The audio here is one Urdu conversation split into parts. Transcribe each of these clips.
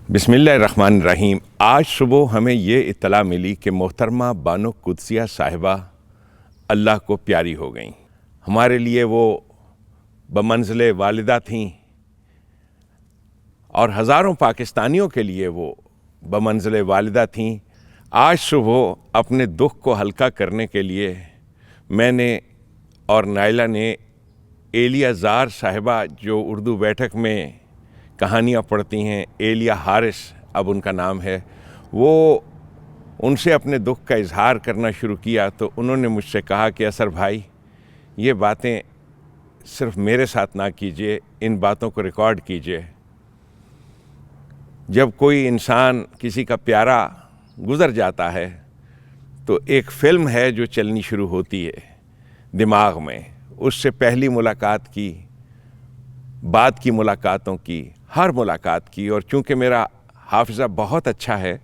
بسم اللہ الرحمن الرحیم۔ آج صبح ہمیں یہ اطلاع ملی کہ محترمہ بانو قدسیہ صاحبہ اللہ کو پیاری ہو گئیں۔ ہمارے لیے وہ بمنزل والدہ تھیں اور ہزاروں پاکستانیوں کے لیے وہ بمنزل والدہ تھیں۔ آج صبح اپنے دکھ کو ہلکا کرنے کے لیے میں نے اور نائلہ نے ایلیا زار صاحبہ جو اردو بیٹھک میں کہانیاں پڑھتی ہیں، ایلیا حارث اب ان کا نام ہے، وہ ان سے اپنے دکھ کا اظہار کرنا شروع کیا تو انہوں نے مجھ سے کہا کہ اثر بھائی، یہ باتیں صرف میرے ساتھ نہ کیجیے، ان باتوں کو ریکارڈ کیجیے۔ جب کوئی انسان کسی کا پیارا گزر جاتا ہے تو ایک فلم ہے جو چلنی شروع ہوتی ہے دماغ میں، اس سے پہلی ملاقات کی، بعد کی ملاقاتوں کی، ہر ملاقات کی، اور چونکہ میرا حافظہ بہت اچھا ہے،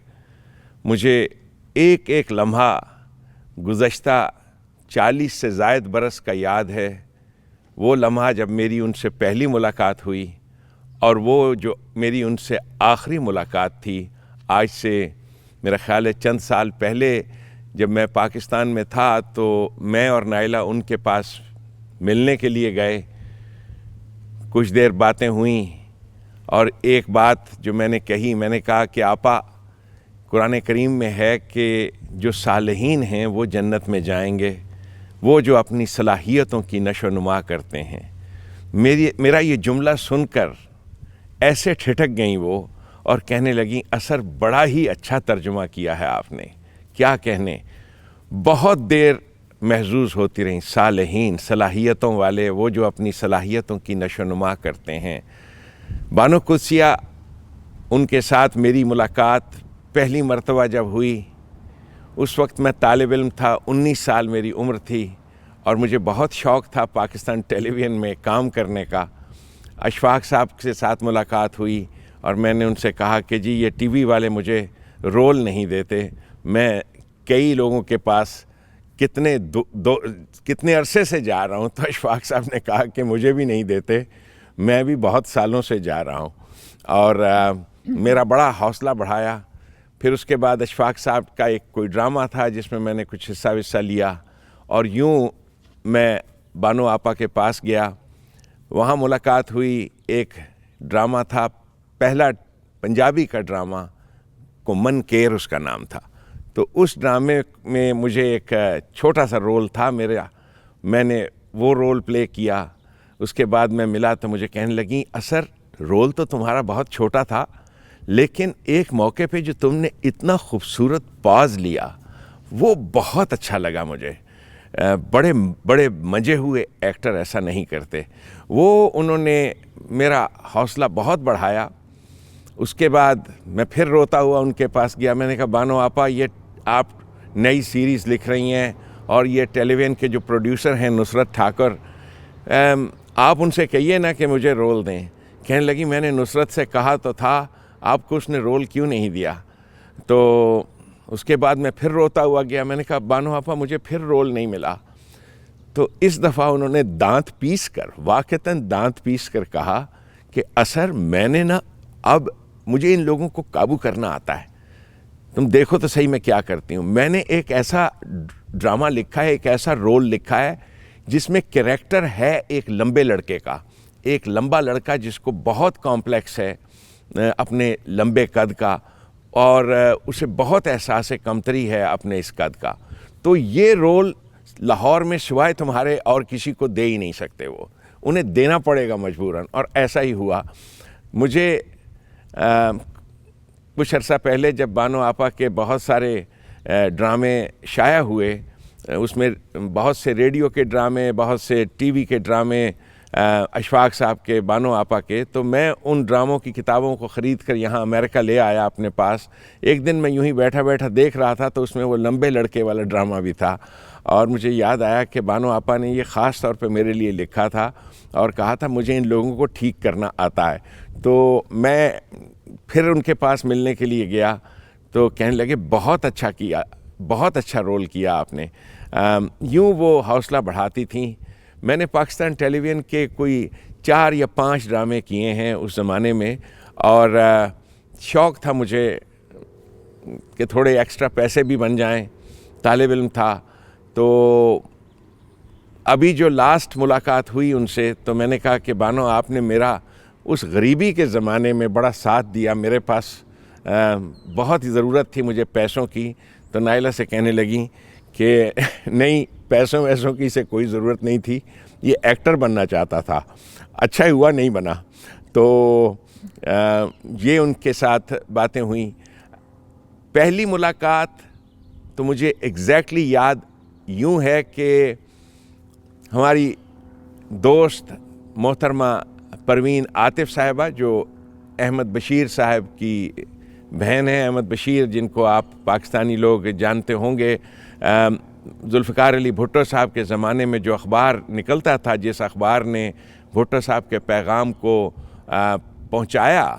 مجھے ایک ایک لمحہ گزشتہ 40 سے زائد برس کا یاد ہے۔ وہ لمحہ جب میری ان سے پہلی ملاقات ہوئی اور وہ جو میری ان سے آخری ملاقات تھی، آج سے میرا خیال ہے چند سال پہلے جب میں پاکستان میں تھا تو میں اور نائلہ ان کے پاس ملنے کے لیے گئے، کچھ دیر باتیں ہوئیں اور ایک بات جو میں نے کہی، میں نے کہا کہ آپا، قرآن کریم میں ہے کہ جو صالحین ہیں وہ جنت میں جائیں گے، وہ جو اپنی صلاحیتوں کی نشو و نما کرتے ہیں۔ میرا یہ جملہ سن کر ایسے ٹھٹک گئیں وہ اور کہنے لگیں اثر بڑا ہی اچھا ترجمہ کیا ہے آپ نے، کیا کہنے۔ بہت دیر محظوظ ہوتی رہیں، صالحین، صلاحیتوں والے، وہ جو اپنی صلاحیتوں کی نشو و نما کرتے ہیں۔ بانو قدسیہ، ان کے ساتھ میری ملاقات پہلی مرتبہ جب ہوئی، اس وقت میں طالب علم تھا، 19 سال میری عمر تھی اور مجھے بہت شوق تھا پاکستان ٹیلی ویژن میں کام کرنے کا۔ اشفاق صاحب کے ساتھ ملاقات ہوئی اور میں نے ان سے کہا کہ جی یہ ٹی وی والے مجھے رول نہیں دیتے، میں کئی لوگوں کے پاس کتنے عرصے سے جا رہا ہوں، تو اشفاق صاحب نے کہا کہ مجھے بھی نہیں دیتے، میں بھی بہت سالوں سے جا رہا ہوں، اور میرا بڑا حوصلہ بڑھایا۔ پھر اس کے بعد اشفاق صاحب کا ایک کوئی ڈرامہ تھا جس میں نے کچھ حصہ لیا، اور یوں میں بانو آپا کے پاس گیا، وہاں ملاقات ہوئی۔ ایک ڈرامہ تھا، پہلا پنجابی کا ڈرامہ، کو من کیر اس کا نام تھا، تو اس ڈرامے میں مجھے ایک چھوٹا سا رول تھا میں نے وہ رول پلے کیا۔ اس کے بعد میں ملا تو مجھے کہنے لگیں اثر رول تو تمہارا بہت چھوٹا تھا، لیکن ایک موقع پہ جو تم نے اتنا خوبصورت پاز لیا وہ بہت اچھا لگا مجھے۔ بڑے مجے ہوئے ایکٹر ایسا نہیں کرتے۔ وہ انہوں نے میرا حوصلہ بہت بڑھایا۔ اس کے بعد میں پھر روتا ہوا ان کے پاس گیا، میں نے کہا بانو آپا، یہ آپ نئی سیریز لکھ رہی ہیں اور یہ ٹیلی ویژن کے جو پروڈیوسر ہیں نصرت ٹھاکر، آپ ان سے کہیے نا کہ مجھے رول دیں۔ کہنے لگی میں نے نصرت سے کہا تو تھا، آپ کو اس نے رول کیوں نہیں دیا؟ تو اس کے بعد میں پھر روتا ہوا گیا، میں نے کہا بانو آپا مجھے پھر رول نہیں ملا۔ تو اس دفعہ انہوں نے دانت پیس کر، واقعتاً دانت پیس کر کہا کہ اثر میں نے نا، اب مجھے ان لوگوں کو قابو کرنا آتا ہے، تم دیکھو تو صحیح میں کیا کرتی ہوں۔ میں نے ایک ایسا ڈرامہ لکھا ہے، ایک ایسا رول لکھا ہے جس میں کریکٹر ہے ایک لمبے لڑکے کا، ایک لمبا لڑکا جس کو بہت کمپلیکس ہے اپنے لمبے قد کا، اور اسے بہت احساس کمتری ہے اپنے اس قد کا۔ تو یہ رول لاہور میں سوائے تمہارے اور کسی کو دے ہی نہیں سکتے، وہ انہیں دینا پڑے گا مجبوراً، اور ایسا ہی ہوا۔ مجھے کچھ عرصہ پہلے جب بانو آپا کے بہت سارے ڈرامے شائع ہوئے، اس میں بہت سے ریڈیو کے ڈرامے، بہت سے ٹی وی کے ڈرامے، اشفاق صاحب کے، بانو آپا کے، تو میں ان ڈراموں کی کتابوں کو خرید کر یہاں امریکہ لے آیا اپنے پاس۔ ایک دن میں یوں ہی بیٹھا دیکھ رہا تھا تو اس میں وہ لمبے لڑکے والا ڈرامہ بھی تھا، اور مجھے یاد آیا کہ بانو آپا نے یہ خاص طور پہ میرے لیے لکھا تھا اور کہا تھا مجھے ان لوگوں کو ٹھیک کرنا آتا ہے۔ تو میں پھر ان کے پاس ملنے کے لیے گیا تو کہنے لگے بہت اچھا کیا، بہت اچھا رول کیا آپ نے۔ یوں وہ حوصلہ بڑھاتی تھیں۔ میں نے پاکستان ٹیلی ویژن کے کوئی 4 یا 5 ڈرامے کیے ہیں اس زمانے میں، اور شوق تھا مجھے کہ تھوڑے ایکسٹرا پیسے بھی بن جائیں، طالب علم تھا. تو ابھی جو لاسٹ ملاقات ہوئی ان سے تو میں نے کہا کہ بانو آپ نے میرا اس غریبی کے زمانے میں بڑا ساتھ دیا، میرے پاس بہت ہی ضرورت تھی مجھے پیسوں کی. تو نائلہ سے کہنے لگیں کہ نہیں، پیسوں ویسوں کی سے کوئی ضرورت نہیں تھی، یہ ایکٹر بننا چاہتا تھا. اچھا ہی ہوا نہیں بنا. تو یہ ان کے ساتھ باتیں ہوئیں. پہلی ملاقات تو مجھے ایگزیکٹلی یاد یوں ہے کہ ہماری دوست محترمہ پروین عاطف صاحبہ، جو احمد بشیر صاحب کی بہن ہیں، احمد بشیر جن کو آپ پاکستانی لوگ جانتے ہوں گے، ذوالفقار علی بھٹو صاحب کے زمانے میں جو اخبار نکلتا تھا، جس اخبار نے بھٹو صاحب کے پیغام کو پہنچایا،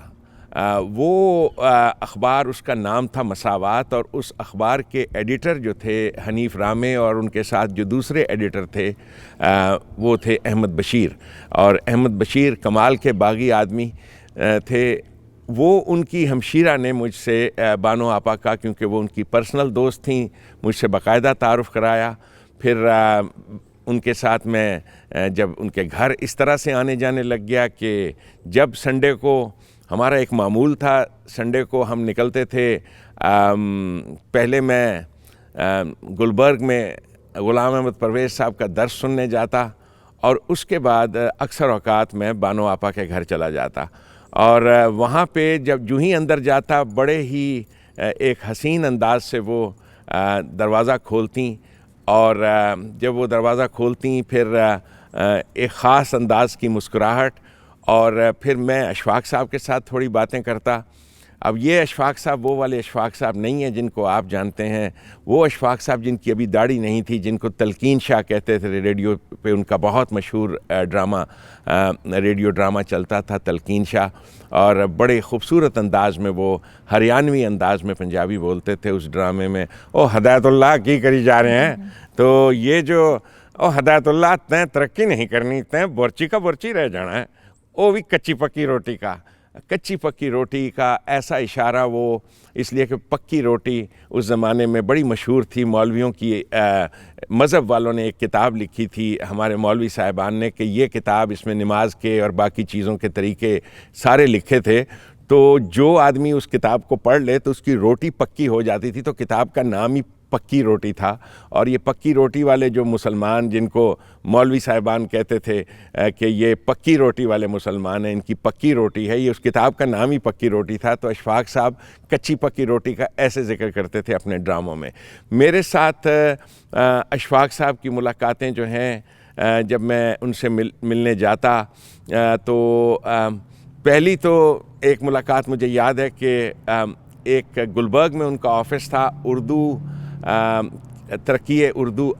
وہ اخبار، اس کا نام تھا مساوات، اور اس اخبار کے ایڈیٹر جو تھے حنیف رامے، اور ان کے ساتھ جو دوسرے ایڈیٹر تھے وہ تھے احمد بشیر. اور احمد بشیر کمال کے باغی آدمی تھے. وہ ان کی ہمشیرہ نے مجھ سے بانو آپا کا، کیونکہ وہ ان کی پرسنل دوست تھیں، مجھ سے باقاعدہ تعارف کرایا. پھر ان کے ساتھ میں جب ان کے گھر اس طرح سے آنے جانے لگ گیا کہ جب سنڈے کو، ہمارا ایک معمول تھا، سنڈے کو ہم نکلتے تھے. پہلے میں گلبرگ میں غلام احمد پرویز صاحب کا درس سننے جاتا، اور اس کے بعد اکثر اوقات میں بانو آپا کے گھر چلا جاتا. اور وہاں پہ جب جو ہی اندر جاتا، بڑے ہی ایک حسین انداز سے وہ دروازہ کھولتیں، اور جب وہ دروازہ کھولتیں پھر ایک خاص انداز کی مسکراہٹ، اور پھر میں اشفاق صاحب کے ساتھ تھوڑی باتیں کرتا. اب یہ اشفاق صاحب وہ والے اشفاق صاحب نہیں ہیں جن کو آپ جانتے ہیں. وہ اشفاق صاحب جن کی ابھی داڑھی نہیں تھی، جن کو تلقین شاہ کہتے تھے. ریڈیو پہ ان کا بہت مشہور ریڈیو ڈرامہ چلتا تھا، تلقین شاہ، اور بڑے خوبصورت انداز میں، وہ ہریانوی انداز میں پنجابی بولتے تھے اس ڈرامے میں. او ہدایت اللہ کی کری جا رہے ہیں. تو یہ جو او ہدایت اللہ تیں ترقی نہیں کرنی، تیں بورچی کا بورچی رہ جانا ہے، وہ بھی کچی پکی روٹی کا. کچی پکی روٹی کا ایسا اشارہ، وہ اس لیے کہ پکی روٹی اس زمانے میں بڑی مشہور تھی. مولویوں کی، مذہب والوں نے ایک کتاب لکھی تھی ہمارے مولوی صاحبان نے، کہ یہ کتاب، اس میں نماز کے اور باقی چیزوں کے طریقے سارے لکھے تھے. تو جو آدمی اس کتاب کو پڑھ لے تو اس کی روٹی پکی ہو جاتی تھی. تو کتاب کا نام ہی پکی روٹی تھا. اور یہ پکی روٹی والے جو مسلمان، جن کو مولوی صاحبان کہتے تھے کہ یہ پکی روٹی والے مسلمان ہیں، ان کی پکی روٹی ہے، یہ اس کتاب کا نام ہی پکی روٹی تھا. تو اشفاق صاحب کچی پکی روٹی کا ایسے ذکر کرتے تھے اپنے ڈراموں میں. میرے ساتھ اشفاق صاحب کی ملاقاتیں جو ہیں، جب میں ان سے ملنے جاتا تو پہلی تو ایک ملاقات مجھے یاد ہے کہ ایک گلبرگ میں ان کا آفس تھا، اردو ترقی اردو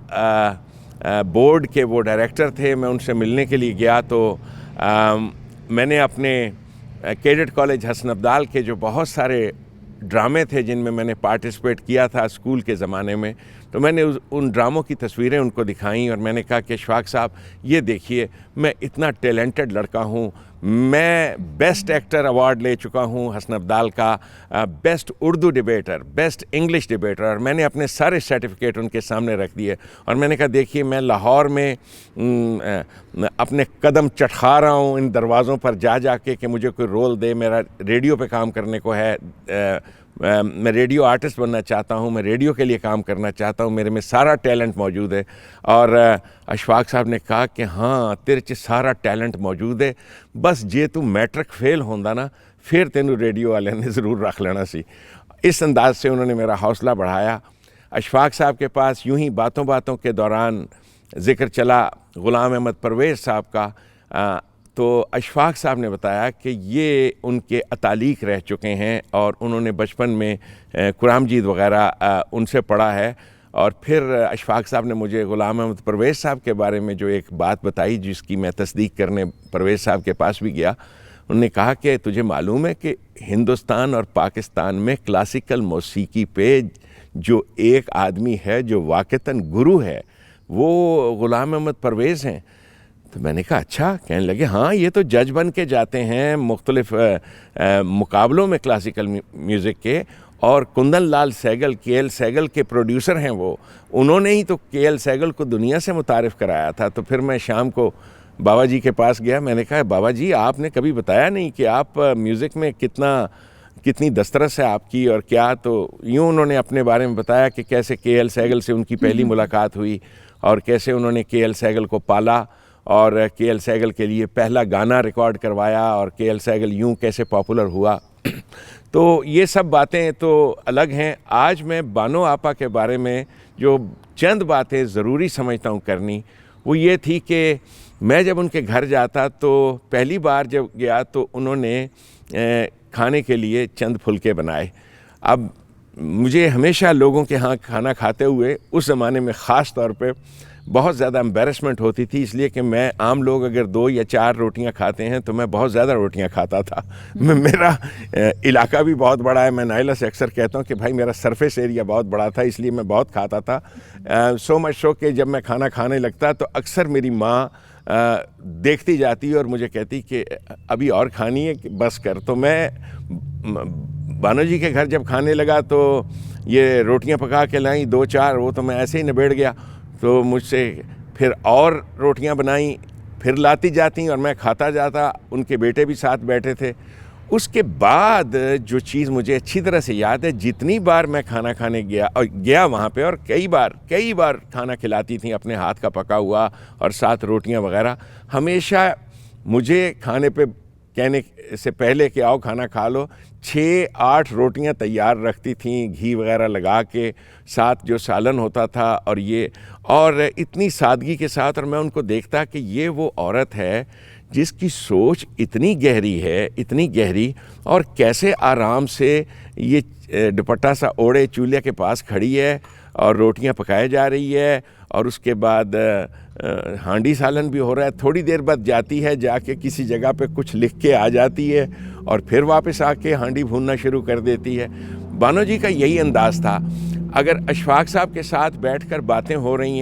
بورڈ کے وہ ڈائریکٹر تھے. میں ان سے ملنے کے لیے گیا تو میں نے اپنے کیڈٹ کالج حسن عبدال کے جو بہت سارے ڈرامے تھے جن میں نے پارٹیسپیٹ کیا تھا اسکول کے زمانے میں، تو میں نے ان ڈراموں کی تصویریں ان کو دکھائیں، اور میں نے کہا کہ اشفاق صاحب یہ دیکھیے، میں اتنا ٹیلنٹڈ لڑکا ہوں، میں بیسٹ ایکٹر ایوارڈ لے چکا ہوں حسن عبدال کا، best Urdu debater, best English debater, اور میں نے اپنے سارے سرٹیفکیٹ ان کے سامنے رکھ دیے. اور میں نے کہا دیکھیے، میں لاہور میں اپنے قدم چٹخا رہا ہوں ان دروازوں پر جا جا کے کہ مجھے کوئی رول دے. میرا ریڈیو پہ کام کرنے کو ہے، میں ریڈیو آرٹسٹ بننا چاہتا ہوں، میں ریڈیو کے لیے کام کرنا چاہتا ہوں، میرے میں سارا ٹیلنٹ موجود ہے. اور اشفاق صاحب نے کہا کہ ہاں تیرے چ سارا ٹیلنٹ موجود ہے، بس جے تو میٹرک فیل ہوندا نا پھر تینوں ریڈیو والے نے ضرور رکھ لینا سی. اس انداز سے انہوں نے میرا حوصلہ بڑھایا. اشفاق صاحب کے پاس یوں ہی باتوں باتوں کے دوران ذکر چلا غلام احمد پرویز صاحب کا، تو اشفاق صاحب نے بتایا کہ یہ ان کے اتالیق رہ چکے ہیں، اور انہوں نے بچپن میں قرآن مجید وغیرہ ان سے پڑھا ہے. اور پھر اشفاق صاحب نے مجھے غلام احمد پرویز صاحب کے بارے میں جو ایک بات بتائی، جس کی میں تصدیق کرنے پرویز صاحب کے پاس بھی گیا. انہوں نے کہا کہ تجھے معلوم ہے کہ ہندوستان اور پاکستان میں کلاسیکل موسیقی پہ جو ایک آدمی ہے جو واقعتاً گرو ہے، وہ غلام احمد پرویز ہیں. تو میں نے کہا اچھا. کہنے لگے ہاں یہ تو جج بن کے جاتے ہیں مختلف مقابلوں میں کلاسیکل میوزک کے, اور کندن لال سہگل, کے ایل سہگل کے پروڈیوسر ہیں وہ, انہوں نے ہی تو کے ایل سہگل کو دنیا سے متعارف کرایا تھا. تو پھر میں شام کو بابا جی کے پاس گیا. میں نے کہا بابا جی آپ نے کبھی بتایا نہیں کہ آپ میوزک میں کتنی دسترس ہے آپ کی اور کیا. تو یوں انہوں نے اپنے بارے میں بتایا کہ کیسے کے ایل سہگل سے ان کی پہلی ملاقات ہوئی, اور کیسے انہوں نے کے ایل سہگل کو پالا اور کے ایل سہگل کے لیے پہلا گانا ریکارڈ کروایا, اور کے ایل سہگل یوں کیسے پاپولر ہوا. تو یہ سب باتیں تو الگ ہیں. آج میں بانو آپا کے بارے میں جو چند باتیں ضروری سمجھتا ہوں کرنی, وہ یہ تھی کہ میں جب ان کے گھر جاتا تو پہلی بار جب گیا تو انہوں نے کھانے کے لیے چند پھلکے بنائے. اب مجھے ہمیشہ لوگوں کے ہاں کھانا کھاتے ہوئے اس زمانے میں خاص طور پہ بہت زیادہ امبیرسمنٹ ہوتی تھی, اس لیے کہ میں عام لوگ اگر 2 یا 4 روٹیاں کھاتے ہیں تو میں بہت زیادہ روٹیاں کھاتا تھا. میرا علاقہ بھی بہت بڑا ہے. میں نائلہ سے اکثر کہتا ہوں کہ بھائی میرا سرفیس ایریا بہت بڑا تھا, اس لیے میں بہت کھاتا تھا. سو مچ سو کہ جب میں کھانا کھانے لگتا تو اکثر میری ماں دیکھتی جاتی اور مجھے کہتی کہ ابھی اور کھانی ہے بس کر. تو میں بانو جی کے گھر جب کھانے لگا تو یہ روٹیاں پکا کے لائیں 2-4, وہ تو میں ایسے ہی نبیڑ گیا. تو مجھ سے پھر اور روٹیاں بنائیں, پھر لاتی جاتی اور میں کھاتا جاتا. ان کے بیٹے بھی ساتھ بیٹھے تھے. اس کے بعد جو چیز مجھے اچھی طرح سے یاد ہے, جتنی بار میں کھانا کھانے گیا وہاں پہ, اور کئی بار کھانا کھلاتی تھیں اپنے ہاتھ کا پکا ہوا اور ساتھ روٹیاں وغیرہ. ہمیشہ مجھے کھانے پہ کہنے سے پہلے کہ آؤ کھانا کھا لو, 6-8 روٹیاں تیار رکھتی تھیں گھی وغیرہ لگا کے, ساتھ جو سالن ہوتا تھا اور اتنی سادگی کے ساتھ. اور میں ان کو دیکھتا کہ یہ وہ عورت ہے جس کی سوچ اتنی گہری اور کیسے آرام سے یہ دوپٹہ سا اوڑھے چولہے کے پاس کھڑی ہے اور روٹیاں پکائے جا رہی ہے, اور اس کے بعد ہانڈی سالن بھی ہو رہا ہے. تھوڑی دیر بعد جاتی ہے, جا کے کسی جگہ پہ کچھ لکھ کے آ جاتی ہے, اور پھر واپس آ کے ہانڈی بھوننا شروع کر دیتی ہے. بانو جی کا یہی انداز تھا. اگر اشفاق صاحب کے ساتھ بیٹھ کر باتیں ہو رہی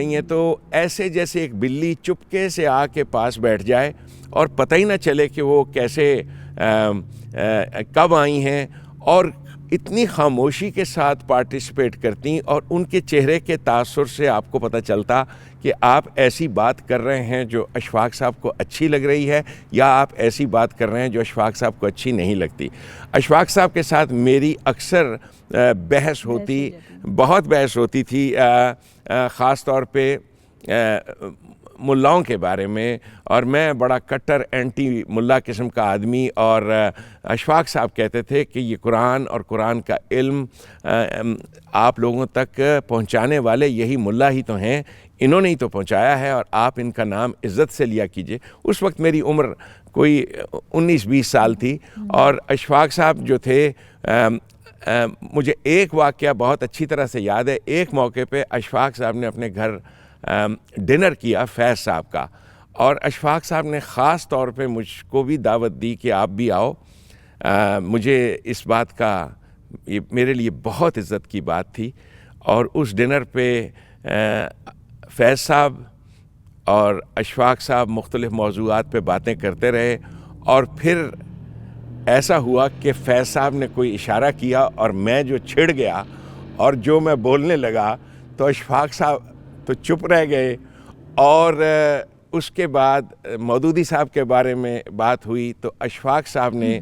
ہیں تو ایسے جیسے ایک بلی چپکے سے آ کے پاس بیٹھ جائے اور پتہ ہی نہ چلے کہ وہ کیسے کب آئی ہیں, اور اتنی خاموشی کے ساتھ پارٹیسپیٹ کرتی, اور ان کے چہرے کے تاثر سے آپ کو پتہ چلتا کہ آپ ایسی بات کر رہے ہیں جو اشفاق صاحب کو اچھی لگ رہی ہے, یا آپ ایسی بات کر رہے ہیں جو اشفاق صاحب کو اچھی نہیں لگتی. اشفاق صاحب کے ساتھ میری اکثر بہت بحث ہوتی تھی, خاص طور پہ ملاؤں کے بارے میں, اور میں بڑا کٹر اینٹی ملا قسم کا آدمی, اور اشفاق صاحب کہتے تھے کہ یہ قرآن اور قرآن کا علم آپ لوگوں تک پہنچانے والے یہی ملا ہی تو ہیں, انہوں نے ہی تو پہنچایا ہے, اور آپ ان کا نام عزت سے لیا کیجئے. اس وقت میری عمر کوئی 19-20 سال تھی, اور اشفاق صاحب جو تھے, مجھے ایک واقعہ بہت اچھی طرح سے یاد ہے. ایک موقع پہ اشفاق صاحب نے اپنے گھر ڈنر کیا فیض صاحب کا, اور اشفاق صاحب نے خاص طور پہ مجھ کو بھی دعوت دی کہ آپ بھی آؤ. مجھے اس بات کا یہ میرے لیے بہت عزت کی بات تھی, اور اس ڈنر پہ فیض صاحب اور اشفاق صاحب مختلف موضوعات پہ باتیں کرتے رہے, اور پھر ایسا ہوا کہ فیض صاحب نے کوئی اشارہ کیا اور میں جو چھڑ گیا اور جو میں بولنے لگا تو اشفاق صاحب تو چپ رہ گئے. اور اس کے بعد مودودی صاحب کے بارے میں بات ہوئی تو اشفاق صاحب نے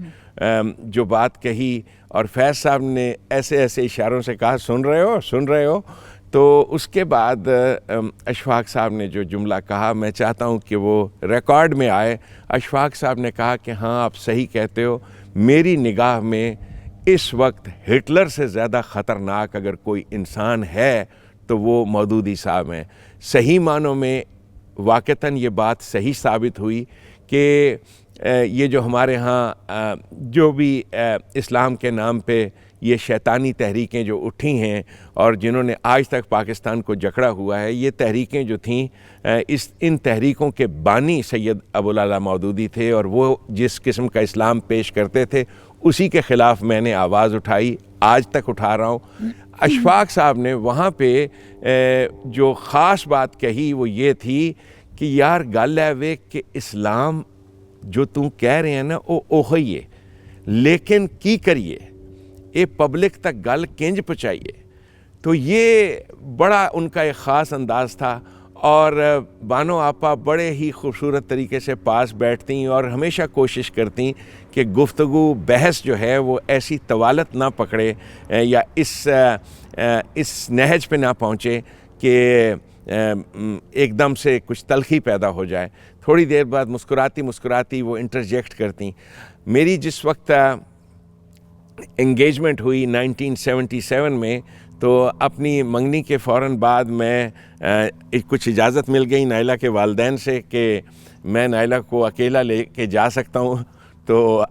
جو بات کہی اور فیض صاحب نے ایسے اشاروں سے کہا سن رہے ہو. تو اس کے بعد اشفاق صاحب نے جو جملہ کہا میں چاہتا ہوں کہ وہ ریکارڈ میں آئے. اشفاق صاحب نے کہا کہ ہاں آپ صحیح کہتے ہو, میری نگاہ میں اس وقت ہٹلر سے زیادہ خطرناک اگر کوئی انسان ہے تو وہ مودودی صاحب ہیں. صحیح معنوں میں واقعتاً یہ بات صحیح ثابت ہوئی کہ یہ جو ہمارے ہاں جو بھی اسلام کے نام پہ یہ شیطانی تحریکیں جو اٹھی ہیں اور جنہوں نے آج تک پاکستان کو جکڑا ہوا ہے, یہ تحریکیں جو تھیں ان تحریکوں کے بانی سید ابوالعلا مودودی تھے, اور وہ جس قسم کا اسلام پیش کرتے تھے اسی کے خلاف میں نے آواز اٹھائی, آج تک اٹھا رہا ہوں. اشفاق صاحب نے وہاں پہ جو خاص بات کہی وہ یہ تھی کہ یار گل ہے وہ کہ اسلام جو تم کہہ رہے ہیں نا وہ اوہی ہے، لیکن کی کریے یہ پبلک تک گل کنج پہنچائیے. تو یہ بڑا ان کا ایک خاص انداز تھا. اور بانو آپا بڑے ہی خوبصورت طریقے سے پاس بیٹھتی اور ہمیشہ کوشش کرتی کہ گفتگو بحث جو ہے وہ ایسی طوالت نہ پکڑے یا اس نہج پہ نہ پہنچے کہ ایک دم سے کچھ تلخی پیدا ہو جائے. تھوڑی دیر بعد مسکراتی وہ انٹرجیکٹ کرتی. میری جس وقت انگیجمنٹ ہوئی 1977 میں، تو اپنی منگنی کے فوراً بعد میں کچھ اجازت مل گئی نائلہ کے والدین سے کہ میں نائلہ کو اکیلا لے کے جا سکتا ہوں. تو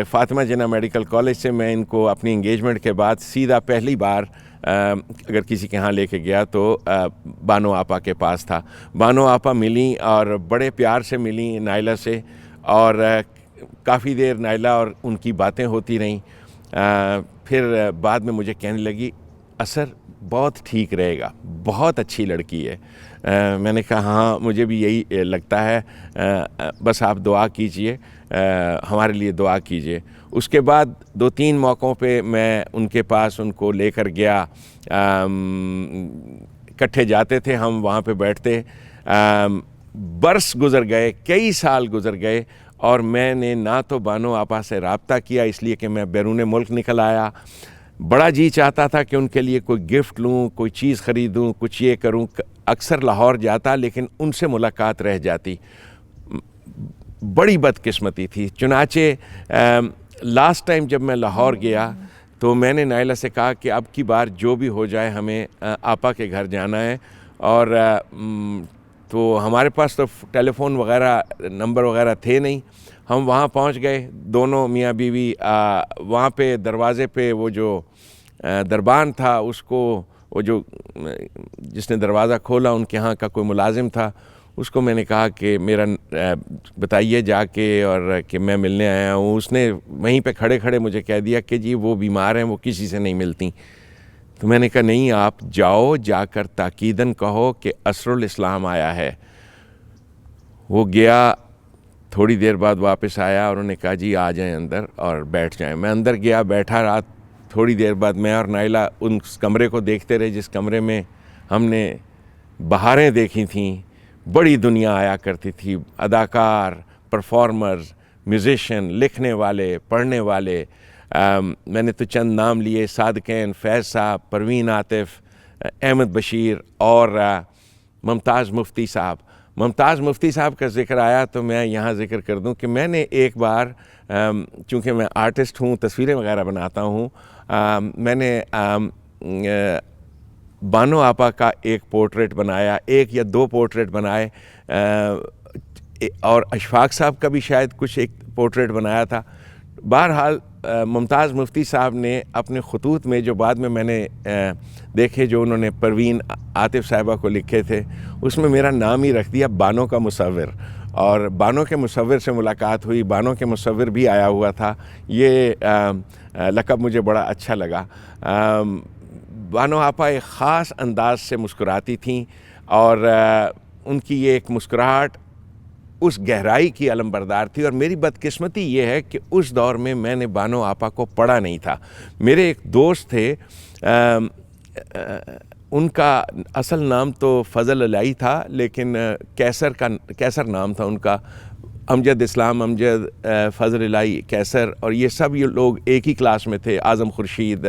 فاطمہ جناح میڈیکل کالج سے میں ان کو اپنی انگیجمنٹ کے بعد سیدھا پہلی بار اگر کسی کے ہاں لے کے گیا تو بانو آپا کے پاس تھا. بانو آپا ملیں اور بڑے پیار سے ملیں نائلہ سے، اور کافی دیر نائلہ اور ان کی باتیں ہوتی رہیں. پھر بعد میں مجھے کہنے لگی اثر بہت ٹھیک رہے گا، بہت اچھی لڑکی ہے. میں نے کہا ہاں مجھے بھی یہی لگتا ہے، بس آپ دعا کیجئے، ہمارے لیے دعا کیجئے. اس کے بعد 2-3 موقعوں پہ میں ان کے پاس ان کو لے کر گیا، اکٹھے جاتے تھے ہم وہاں پہ بیٹھتے. برس گزر گئے، کئی سال گزر گئے، اور میں نے نہ تو بانو آپا سے رابطہ کیا اس لیے کہ میں بیرون ملک نکل آیا. بڑا جی چاہتا تھا کہ ان کے لیے کوئی گفٹ لوں، کوئی چیز خریدوں، کچھ یہ کروں. اکثر لاہور جاتا لیکن ان سے ملاقات رہ جاتی. بڑی بدقسمتی تھی. چنانچہ لاسٹ ٹائم جب میں لاہور گیا تو میں نے نائلہ سے کہا کہ اب کی بار جو بھی ہو جائے ہمیں آپا کے گھر جانا ہے. اور تو ہمارے پاس تو ٹیلی فون وغیرہ نمبر وغیرہ تھے نہیں. ہم وہاں پہنچ گئے دونوں میاں بیوی. وہاں پہ دروازے پہ وہ جو دربان تھا، اس کو وہ جو جس نے دروازہ کھولا ان کے ہاں کا کوئی ملازم تھا، اس کو میں نے کہا کہ میرا بتائیے جا کے اور کہ میں ملنے آیا ہوں. اس نے وہیں پہ کھڑے کھڑے مجھے کہہ دیا کہ جی وہ بیمار ہیں، وہ کسی سے نہیں ملتی. تو میں نے کہا نہیں، آپ جاؤ، جا کر تاکیداً کہو کہ اسر الاسلام آیا ہے. وہ گیا، تھوڑی دیر بعد واپس آیا اور انہوں نے کہا جی آ جائیں اندر اور بیٹھ جائیں. میں اندر گیا، بیٹھا رہا. تھوڑی دیر بعد میں اور نائلہ ان کمرے کو دیکھتے رہے جس کمرے میں ہم نے بہاریں دیکھی تھیں. بڑی دنیا آیا کرتی تھی، اداکار، پرفارمرز، میوزیشین، لکھنے والے، پڑھنے والے. میں نے تو چند نام لیے: صادقین، فیض صاحب، پروین عاطف، احمد بشیر اور ممتاز مفتی صاحب. ممتاز مفتی صاحب کا ذکر آیا تو میں یہاں ذکر کر دوں کہ میں نے ایک بار، چونکہ میں آرٹسٹ ہوں، تصویریں وغیرہ بناتا ہوں، میں نے بانو آپا کا ایک پورٹریٹ بنایا، 1 یا 2 پورٹریٹ بنائے، اور اشفاق صاحب کا بھی شاید کچھ ایک پورٹریٹ بنایا تھا. بہرحال ممتاز مفتی صاحب نے اپنے خطوط میں جو بعد میں نے دیکھے، جو انہوں نے پروین عاطف صاحبہ کو لکھے تھے، اس میں میرا نام ہی رکھ دیا بانو کا مصور. اور بانو کے مصور سے ملاقات ہوئی. بانو کے مصور بھی آیا ہوا تھا. یہ لقب مجھے بڑا اچھا لگا. بانو آپا ایک خاص انداز سے مسکراتی تھیں، اور ان کی یہ ایک مسکراہٹ اس گہرائی کی علم بردار تھی. اور میری بدقسمتی یہ ہے کہ اس دور میں میں نے بانو آپا کو پڑھا نہیں تھا. میرے ایک دوست تھے، ان کا اصل نام تو فضل الہی تھا، لیکن کیسر نام تھا ان کا. امجد اسلام، امجد، فضل الہی، کیسر، اور یہ سب یہ لوگ ایک ہی کلاس میں تھے. اعظم خورشید،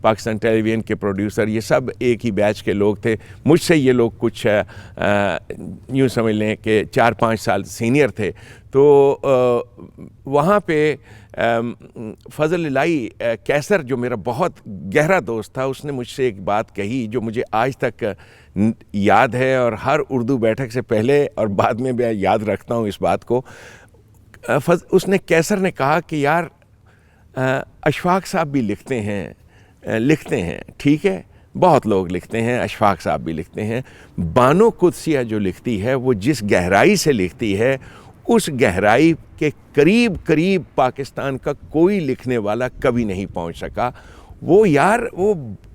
پاکستان ٹیلی ویژن کے پروڈیوسر، یہ سب ایک ہی بیچ کے لوگ تھے. مجھ سے یہ لوگ کچھ یوں سمجھ لیں کہ 4-5 سال سینئر تھے. تو وہاں پہ فضل الہی، کیسر جو میرا بہت گہرا دوست تھا، اس نے مجھ سے ایک بات کہی جو مجھے آج تک یاد ہے، اور ہر اردو بیٹھک سے پہلے اور بعد میں بھی یاد رکھتا ہوں اس بات کو. اس نے، کیسر نے کہا کہ یار اشفاق صاحب بھی لکھتے ہیں، ٹھیک ہے، بہت لوگ لکھتے ہیں، اشفاق صاحب بھی لکھتے ہیں. بانو قدسیہ جو لکھتی ہے وہ جس گہرائی سے لکھتی ہے، اس گہرائی کے قریب پاکستان کا کوئی لکھنے والا کبھی نہیں پہنچ سکا. وہ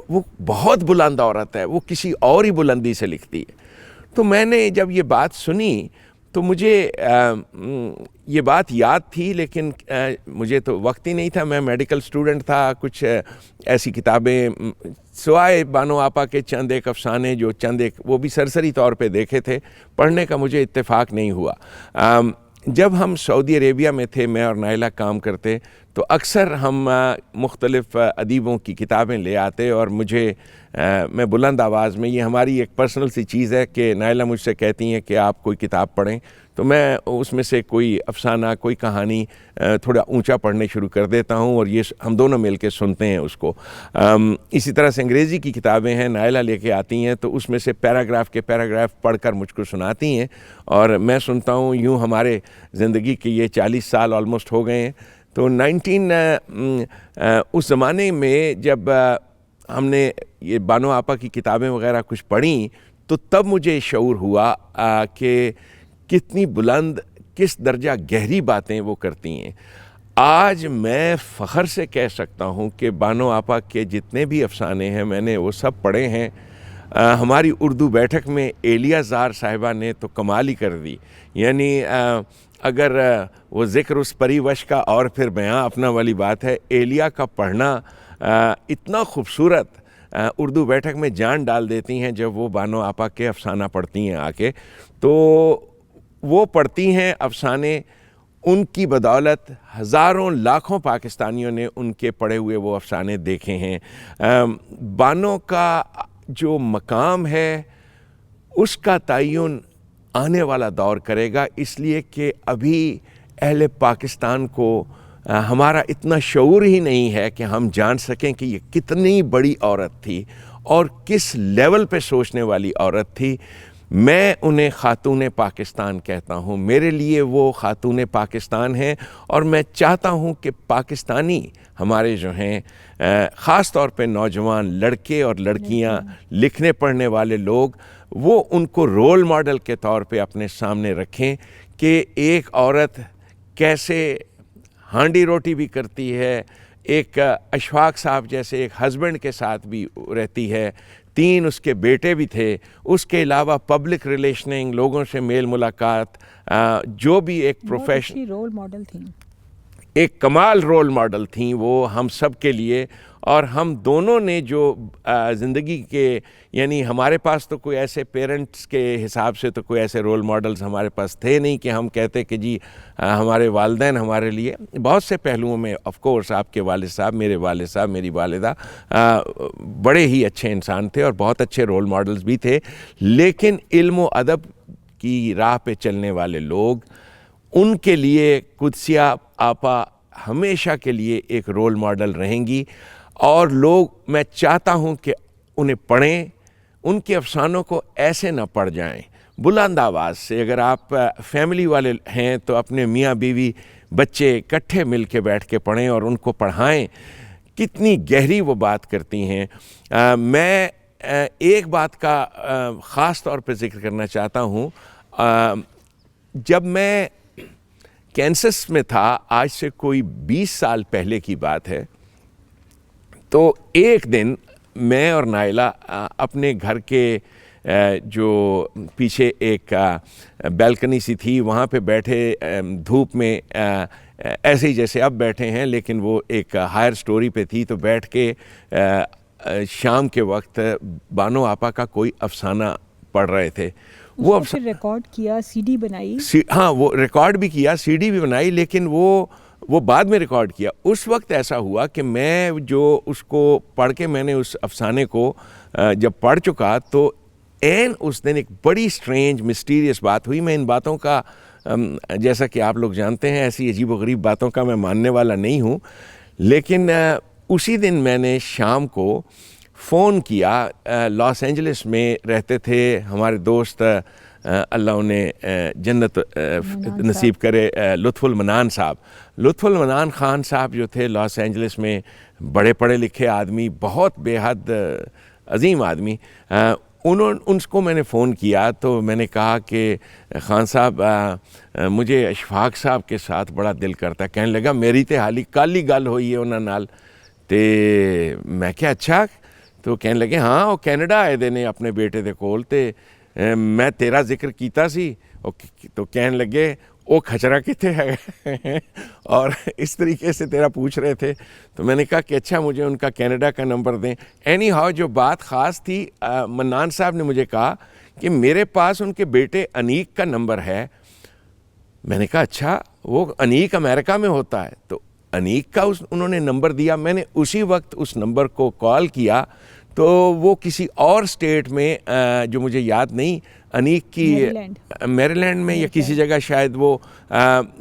وہ بہت بلند عورت ہے, وہ کسی اور ہی بلندی سے لکھتی ہے. تو میں نے جب یہ بات سنی تو مجھے یہ بات یاد تھی, لیکن مجھے تو وقت ہی نہیں تھا, میں میڈیکل اسٹوڈنٹ تھا. کچھ ایسی کتابیں سوائے بانو آپا کے چند ایک افسانے جو چند ایک وہ بھی سرسری طور پہ دیکھے تھے, پڑھنے کا مجھے اتفاق نہیں ہوا. جب ہم سعودی عربیہ میں تھے, میں اور نائلہ کام کرتے, تو اکثر ہم مختلف ادیبوں کی کتابیں لے آتے, اور میں بلند آواز میں, یہ ہماری ایک پرسنل سی چیز ہے کہ نائلہ مجھ سے کہتی ہیں کہ آپ کوئی کتاب پڑھیں, تو میں اس میں سے کوئی افسانہ, کوئی کہانی تھوڑا اونچا پڑھنے شروع کر دیتا ہوں, اور یہ ہم دونوں مل کے سنتے ہیں اس کو. اسی طرح سے انگریزی کی کتابیں ہیں, نائلہ لے کے آتی ہیں, تو اس میں سے پیراگراف کے پیراگراف پڑھ کر مجھ کو سناتی ہیں, اور میں سنتا ہوں. یوں ہمارے زندگی کے یہ 40 سال آلموسٹ ہو گئے ہیں. تو اس زمانے میں جب ہم نے یہ بانو آپا کی کتابیں وغیرہ کچھ پڑھیں, تو تب مجھے شعور ہوا کہ کتنی بلند, کس درجہ گہری باتیں وہ کرتی ہیں. آج میں فخر سے کہہ سکتا ہوں کہ بانو آپا کے جتنے بھی افسانے ہیں میں نے وہ سب پڑھے ہیں. ہماری اردو بیٹھک میں ایلیا زار صاحبہ نے تو کمال ہی کر دی. یعنی اگر وہ ذکر اس پری وش کا اور پھر بیاں اپنا والی بات ہے, ایلیا کا پڑھنا اتنا خوبصورت, اردو بیٹھک میں جان ڈال دیتی ہیں جب وہ بانو آپا کے افسانہ پڑھتی ہیں آ کے. تو وہ پڑھتی ہیں افسانے, ان کی بدولت ہزاروں لاکھوں پاکستانیوں نے ان کے پڑھے ہوئے وہ افسانے دیکھے ہیں. بانو کا جو مقام ہے اس کا تعین آنے والا دور کرے گا, اس لیے کہ ابھی اہل پاکستان کو ہمارا اتنا شعور ہی نہیں ہے کہ ہم جان سکیں کہ یہ کتنی بڑی عورت تھی اور کس لیول پہ سوچنے والی عورت تھی. میں انہیں خاتون پاکستان کہتا ہوں. میرے لیے وہ خاتون پاکستان ہیں, اور میں چاہتا ہوں کہ پاکستانی ہمارے جو ہیں, خاص طور پہ نوجوان لڑکے اور لڑکیاں, لکھنے پڑھنے والے لوگ, وہ ان کو رول ماڈل کے طور پہ اپنے سامنے رکھیں کہ ایک عورت کیسے ہانڈی روٹی بھی کرتی ہے, ایک اشفاق صاحب جیسے ایک ہسبینڈ کے ساتھ بھی رہتی ہے, 3 اس کے بیٹے بھی تھے, اس کے علاوہ پبلک ریلیشننگ, لوگوں سے میل ملاقات, جو بھی ایک پروفیشن رول ماڈل تھیں, ایک کمال رول ماڈل تھیں وہ ہم سب کے لیے. اور ہم دونوں نے جو زندگی کے, یعنی ہمارے پاس تو کوئی ایسے پیرنٹس کے حساب سے تو کوئی ایسے رول ماڈلز ہمارے پاس تھے نہیں کہ ہم کہتے کہ جی ہمارے والدین ہمارے لیے بہت سے پہلوؤں میں, آف کورس آپ کے والد صاحب, میرے والد صاحب, میری والدہ بڑے ہی اچھے انسان تھے اور بہت اچھے رول ماڈلز بھی تھے. لیکن علم و ادب کی راہ پہ چلنے والے لوگ, ان کے لیے قدسیہ آپا ہمیشہ کے لیے ایک رول ماڈل رہیں گی. اور لوگ, میں چاہتا ہوں کہ انہیں پڑھیں, ان کے افسانوں کو ایسے نہ پڑھ جائیں بلند آواز سے. اگر آپ فیملی والے ہیں تو اپنے میاں بیوی بچے اکٹھے مل کے بیٹھ کے پڑھیں اور ان کو پڑھائیں. کتنی گہری وہ بات کرتی ہیں. میں ایک بات کا خاص طور پہ ذکر کرنا چاہتا ہوں. جب میں کینسس میں تھا, آج سے کوئی 20 سال پہلے کی بات ہے, تو ایک دن میں اور نائلہ اپنے گھر کے جو پیچھے ایک بیلکنی سی تھی وہاں پہ بیٹھے, دھوپ میں ایسے ہی جیسے اب بیٹھے ہیں, لیکن وہ ایک ہائر سٹوری پہ تھی, تو بیٹھ کے شام کے وقت بانو آپا کا کوئی افسانہ پڑھ رہے تھے. وہ پھر ریکارڈ کیا, سی ڈی بنائی. ہاں, وہ ریکارڈ بھی کیا, سی ڈی بھی بنائی, لیکن وہ بعد میں ریکارڈ کیا. اس وقت ایسا ہوا کہ میں جو اس کو پڑھ کے, میں نے اس افسانے کو جب پڑھ چکا, تو اس دن ایک بڑی سٹرینج مسٹیریس بات ہوئی. میں ان باتوں کا, جیسا کہ آپ لوگ جانتے ہیں, ایسی عجیب و غریب باتوں کا میں ماننے والا نہیں ہوں, لیکن اسی دن میں نے شام کو فون کیا. لاس اینجلس میں رہتے تھے ہمارے دوست, اللہ انہیں جنت نصیب کرے, لطف المنان صاحب. لطف المنان خان صاحب جو تھے لاس اینجلس میں, بڑے پڑھے لکھے آدمی, بہت بے حد عظیم آدمی. ان کو میں نے فون کیا, تو میں نے کہا کہ خان صاحب مجھے اشفاق صاحب کے ساتھ بڑا دل کرتا ہے. کہنے لگا میری تے حالی کل ہی گل ہوئی ہے انہاں نال. تے میں کیا اچھا, تو کہنے لگے ہاں وہ کینیڈا آئے دے نے اپنے بیٹے دے کول تے میں تیرا ذکر کیتا سی. تو کہنے لگے وہ کھچرا کتے ہے اور اس طریقے سے تیرا پوچھ رہے تھے. تو میں نے کہا کہ اچھا مجھے ان کا کینیڈا کا نمبر دیں. اینی ہاؤ جو بات خاص تھی, منان صاحب نے مجھے کہا کہ میرے پاس ان کے بیٹے انیک کا نمبر ہے. میں نے کہا اچھا وہ انیک امریکہ میں ہوتا ہے. تو انیک کا انہوں نے نمبر دیا. میں نے اسی وقت اس نمبر کو کال کیا تو وہ کسی اور اسٹیٹ میں جو مجھے یاد نہیں, انیک کی میری لینڈ میں یا کسی جگہ شاید وہ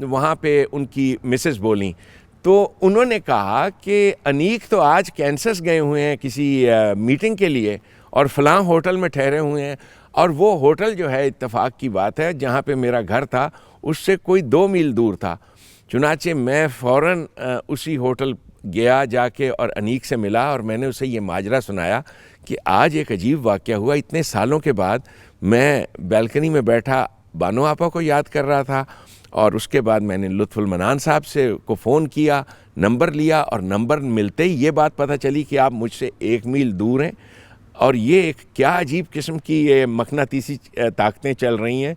وہاں پہ ان کی مسز بولیں. تو انہوں نے کہا کہ انیک تو آج کینسس گئے ہوئے ہیں کسی میٹنگ کے لیے اور فلاں ہوٹل میں ٹھہرے ہوئے ہیں, اور وہ ہوٹل جو ہے اتفاق کی بات ہے جہاں پہ میرا گھر تھا اس سے کوئی 2 میل دور تھا. چنانچہ میں فوراً اسی ہوٹل گیا جا کے اور انیک سے ملا اور میں نے اسے یہ ماجرا سنایا کہ آج ایک عجیب واقعہ ہوا. اتنے سالوں کے بعد میں بیلکنی میں بیٹھا بانو آپا کو یاد کر رہا تھا, اور اس کے بعد میں نے لطف المنان صاحب سے کو فون کیا, نمبر لیا, اور نمبر ملتے ہی یہ بات پتہ چلی کہ آپ مجھ سے 1 میل دور ہیں. اور یہ ایک کیا عجیب قسم کی یہ مقناطیسی طاقتیں چل رہی ہیں.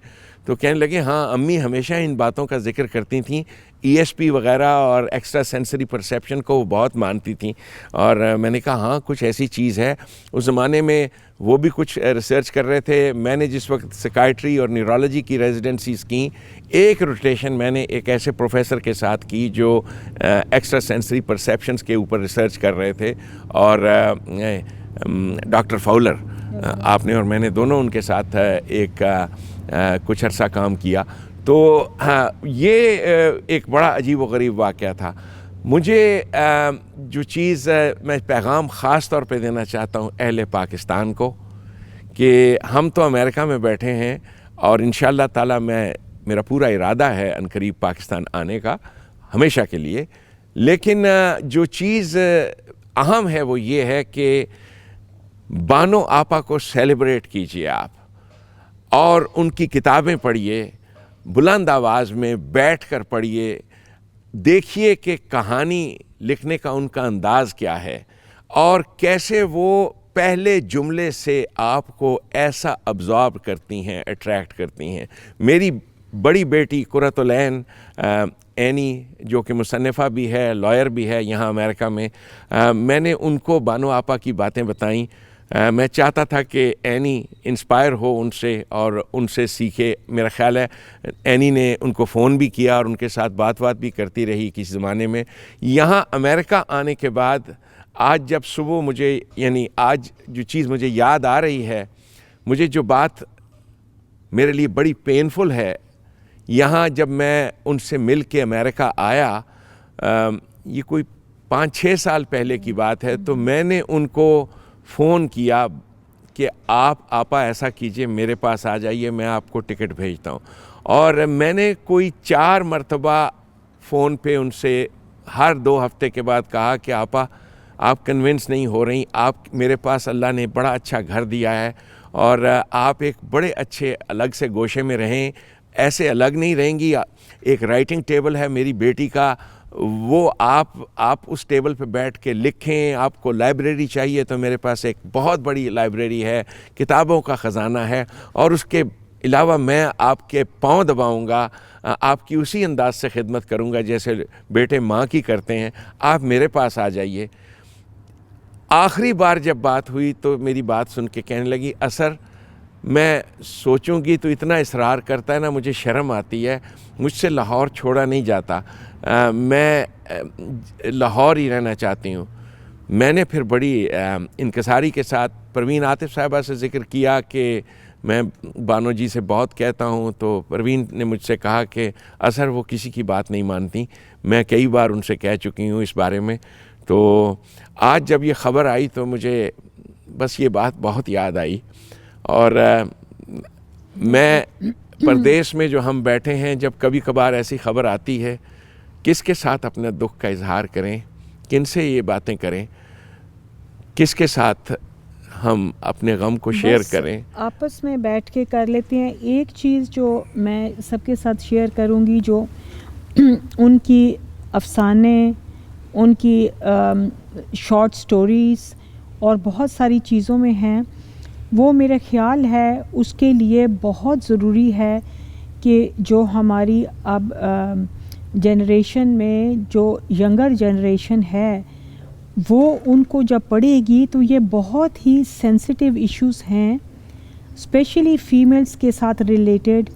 تو کہنے لگے ہاں امی ہمیشہ ان باتوں کا ذکر کرتی تھیں, ESP وغیرہ اور ایکسٹرا سینسری پرسیپشن کو وہ بہت مانتی تھیں. اور میں نے کہا ہاں کچھ ایسی چیز ہے. اس زمانے میں وہ بھی کچھ ریسرچ کر رہے تھے. میں نے جس وقت سکائٹری اور نیورولوجی کی ریزیڈنسیز کیں, ایک روٹیشن میں نے ایک ایسے پروفیسر کے ساتھ کی جو ایکسٹرا سینسری پرسیپشنز کے اوپر ریسرچ کر رہے تھے, اور ڈاکٹر فاولر آپ نے اور میں نے دونوں ان کے ساتھ ایک کچھ عرصہ کام کیا. تو یہ ایک بڑا عجیب و غریب واقعہ تھا. مجھے جو چیز میں پیغام خاص طور پہ دینا چاہتا ہوں اہل پاکستان کو, کہ ہم تو امریکہ میں بیٹھے ہیں اور انشاءاللہ تعالی میرا پورا ارادہ ہے عنقریب پاکستان آنے کا ہمیشہ کے لیے. لیکن جو چیز اہم ہے وہ یہ ہے کہ بانو آپا کو سیلیبریٹ کیجئے آپ, اور ان کی کتابیں پڑھیے, بلند آواز میں بیٹھ کر پڑھیے, دیکھیے کہ کہانی لکھنے کا ان کا انداز کیا ہے اور کیسے وہ پہلے جملے سے آپ کو ایسا ابزارب کرتی ہیں, اٹریکٹ کرتی ہیں. میری بڑی بیٹی قرۃ العین اینی جو کہ مصنفہ بھی ہے, لائر بھی ہے یہاں امریکہ میں, میں نے ان کو بانو آپا کی باتیں بتائیں. میں چاہتا تھا کہ اینی انسپائر ہو ان سے اور ان سے سیکھے. میرا خیال ہے اینی نے ان کو فون بھی کیا اور ان کے ساتھ بات بھی کرتی رہی کسی زمانے میں. یہاں امریکہ آنے کے بعد آج جب صبح مجھے, یعنی آج جو چیز مجھے یاد آ رہی ہے, مجھے جو بات میرے لیے بڑی پینفل ہے, یہاں جب میں ان سے مل کے امریکہ آیا, یہ کوئی 5-6 سال پہلے کی بات ہے, تو میں نے ان کو فون کیا کہ آپ آپا ایسا کیجئے میرے پاس آ جائیے, میں آپ کو ٹکٹ بھیجتا ہوں. اور میں نے کوئی 4 مرتبہ فون پہ ان سے ہر 2 ہفتے کے بعد کہا کہ آپا آپ کنونس نہیں ہو رہی, آپ میرے پاس اللہ نے بڑا اچھا گھر دیا ہے اور آپ ایک بڑے اچھے الگ سے گوشے میں رہیں, ایسے الگ نہیں رہیں گی. ایک رائٹنگ ٹیبل ہے میری بیٹی کا, وہ آپ اس ٹیبل پہ بیٹھ کے لکھیں. آپ کو لائبریری چاہیے تو میرے پاس ایک بہت بڑی لائبریری ہے, کتابوں کا خزانہ ہے, اور اس کے علاوہ میں آپ کے پاؤں دباؤں گا, آپ کی اسی انداز سے خدمت کروں گا جیسے بیٹے ماں کی کرتے ہیں. آپ میرے پاس آ جائیے. آخری بار جب بات ہوئی تو میری بات سن کے کہنے لگی, اثر میں سوچوں گی تو اتنا اصرار کرتا ہے نا, مجھے شرم آتی ہے, مجھ سے لاہور چھوڑا نہیں جاتا, میں لاہور ہی رہنا چاہتی ہوں. میں نے پھر بڑی انکساری کے ساتھ پروین عاطف صاحبہ سے ذکر کیا کہ میں بانو جی سے بہت کہتا ہوں, تو پروین نے مجھ سے کہا کہ اثر وہ کسی کی بات نہیں مانتی, میں کئی بار ان سے کہہ چکی ہوں اس بارے میں. تو آج جب یہ خبر آئی تو مجھے بس یہ بات بہت یاد آئی. اور میں پردیس میں جو ہم بیٹھے ہیں, جب کبھی کبھار ایسی خبر آتی ہے, کس کے ساتھ اپنے دکھ کا اظہار کریں, کن سے یہ باتیں کریں, کس کے ساتھ ہم اپنے غم کو شیئر کریں. آپس میں بیٹھ کے کر لیتے ہیں. ایک چیز جو میں سب کے ساتھ شیئر کروں گی, جو ان کی افسانے, ان کی شارٹ سٹوریز, اور بہت ساری چیزوں میں ہیں، وہ میرا خیال ہے اس کے لیے بہت ضروری ہے کہ جو ہماری اب جنریشن میں جو ینگر جنریشن ہے وہ ان کو جب پڑھے گی تو یہ بہت ہی سینسٹیو ایشوز ہیں، اسپیشلی فیمیلز کے ساتھ ریلیٹڈ،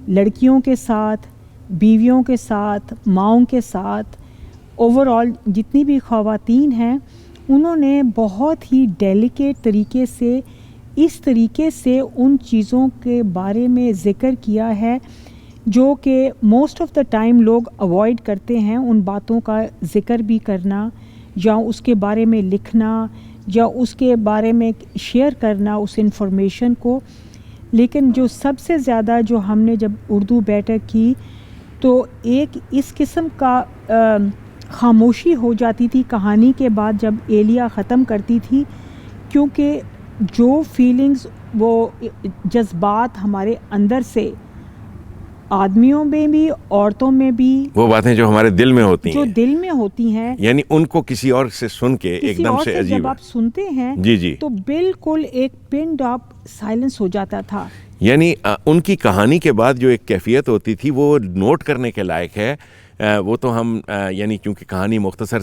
لڑکیوں کے ساتھ، بیویوں کے ساتھ، ماؤں کے ساتھ، اوور آل جتنی بھی خواتین ہیں انہوں نے بہت ہی ڈیلیکیٹ طریقے سے اس طریقے سے ان چیزوں کے بارے میں ذکر کیا ہے جو کہ موسٹ آف دا ٹائم لوگ اوائڈ کرتے ہیں، ان باتوں کا ذکر بھی کرنا یا اس کے بارے میں لکھنا یا اس کے بارے میں شیئر کرنا اس انفارمیشن کو. لیکن جو سب سے زیادہ جو ہم نے جب اردو بیٹھک کی تو ایک اس قسم کا خاموشی ہو جاتی تھی کہانی کے بعد جب ایلیا ختم کرتی تھی، کیونکہ جو فیلنگز وہ جذبات ہمارے اندر سے آدمیوں میں بھی عورتوں میں بھی، وہ باتیں جو ہمارے دل میں ہوتی جو ہیں، دل میں ہوتی ہیں، یعنی ان کو کسی اور سے سن کے ایک کسی دم اور سے سے عجیب جب آپ سنتے ہیں جی تو بالکل ایک پن ڈراپ سائلنس ہو جاتا تھا. یعنی ان کی کہانی کے بعد جو ایک کیفیت ہوتی تھی وہ نوٹ کرنے کے لائق ہے. وہ تو ہم یعنی کیونکہ کہانی مختصر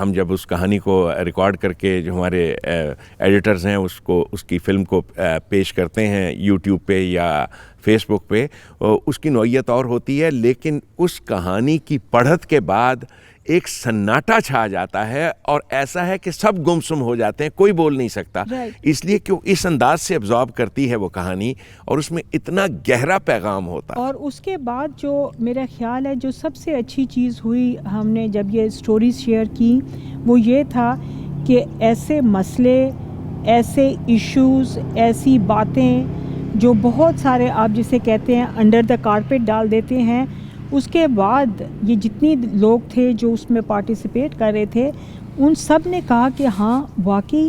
ہم جب اس کہانی کو ریکارڈ کر کے جو ہمارے ایڈیٹرز ہیں اس کی فلم کو پیش کرتے ہیں یوٹیوب پہ یا فیس بک پہ، اس کی نوعیت اور ہوتی ہے، لیکن اس کہانی کی پڑھت کے بعد ایک سناٹا چھا جاتا ہے اور ایسا ہے کہ سب گمسم ہو جاتے ہیں، کوئی بول نہیں سکتا. اس لیے کہ اس انداز سے ابزارب کرتی ہے وہ کہانی اور اس میں اتنا گہرا پیغام ہوتا ہے. اور اس کے بعد جو میرا خیال ہے جو سب سے اچھی چیز ہوئی ہم نے جب یہ سٹوریز شیئر کی وہ یہ تھا کہ ایسے مسئلے، ایسے ایشوز، ایسی باتیں جو بہت سارے آپ جسے کہتے ہیں انڈر دا کارپیٹ ڈال دیتے ہیں، اس کے بعد یہ جتنی لوگ تھے جو اس میں پارٹیسپیٹ کر رہے تھے ان سب نے کہا کہ ہاں واقعی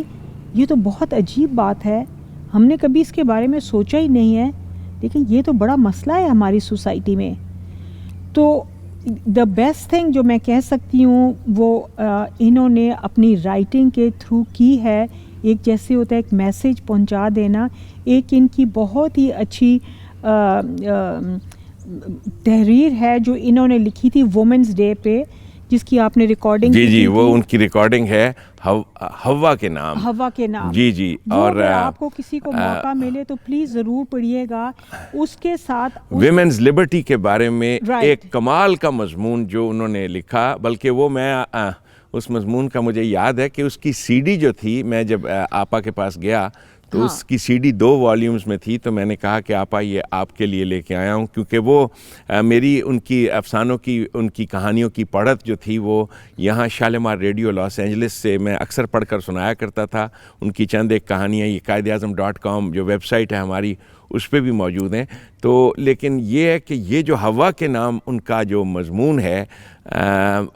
یہ تو بہت عجیب بات ہے، ہم نے کبھی اس کے بارے میں سوچا ہی نہیں ہے، لیکن یہ تو بڑا مسئلہ ہے ہماری سوسائٹی میں. تو دا بیسٹ تھنگ جو میں کہہ سکتی ہوں وہ انہوں نے اپنی رائٹنگ کے تھرو کی ہے. ایک جیسے ہوتا ہے ایک میسیج پہنچا دینا، ایک ان کی بہت ہی اچھی تحریر ہے جو انہوں نے لکھی تھی وومنز ڈے پہ، جس کی آپ نے ریکارڈنگ جی وہ ان کی ریکارڈنگ ہے ہوا کے نام. ہوا کے نام جی اور آپ کو کسی کو موقع ملے تو پلیز ضرور پڑھیے گا. اس کے ساتھ ویمنز لبرٹی کے بارے میں ایک کمال کا مضمون جو انہوں نے لکھا، بلکہ وہ میں اس مضمون کا مجھے یاد ہے کہ اس کی سی ڈی جو تھی، میں جب آپا کے پاس گیا تو اس کی سی ڈی 2 والیومز میں تھی، تو میں نے کہا کہ آپا یہ آپ کے لیے لے کے آیا ہوں، کیونکہ وہ میری ان کی افسانوں کی ان کی کہانیوں کی پڑھت جو تھی وہ یہاں شالیمار ریڈیو لاس اینجلس سے میں اکثر پڑھ کر سنایا کرتا تھا. ان کی چند ایک کہانیاں یہ قائداعظم.com جو ویب سائٹ ہے ہماری اس پہ بھی موجود ہیں. تو لیکن یہ ہے کہ یہ جو ہوا کے نام ان کا جو مضمون ہے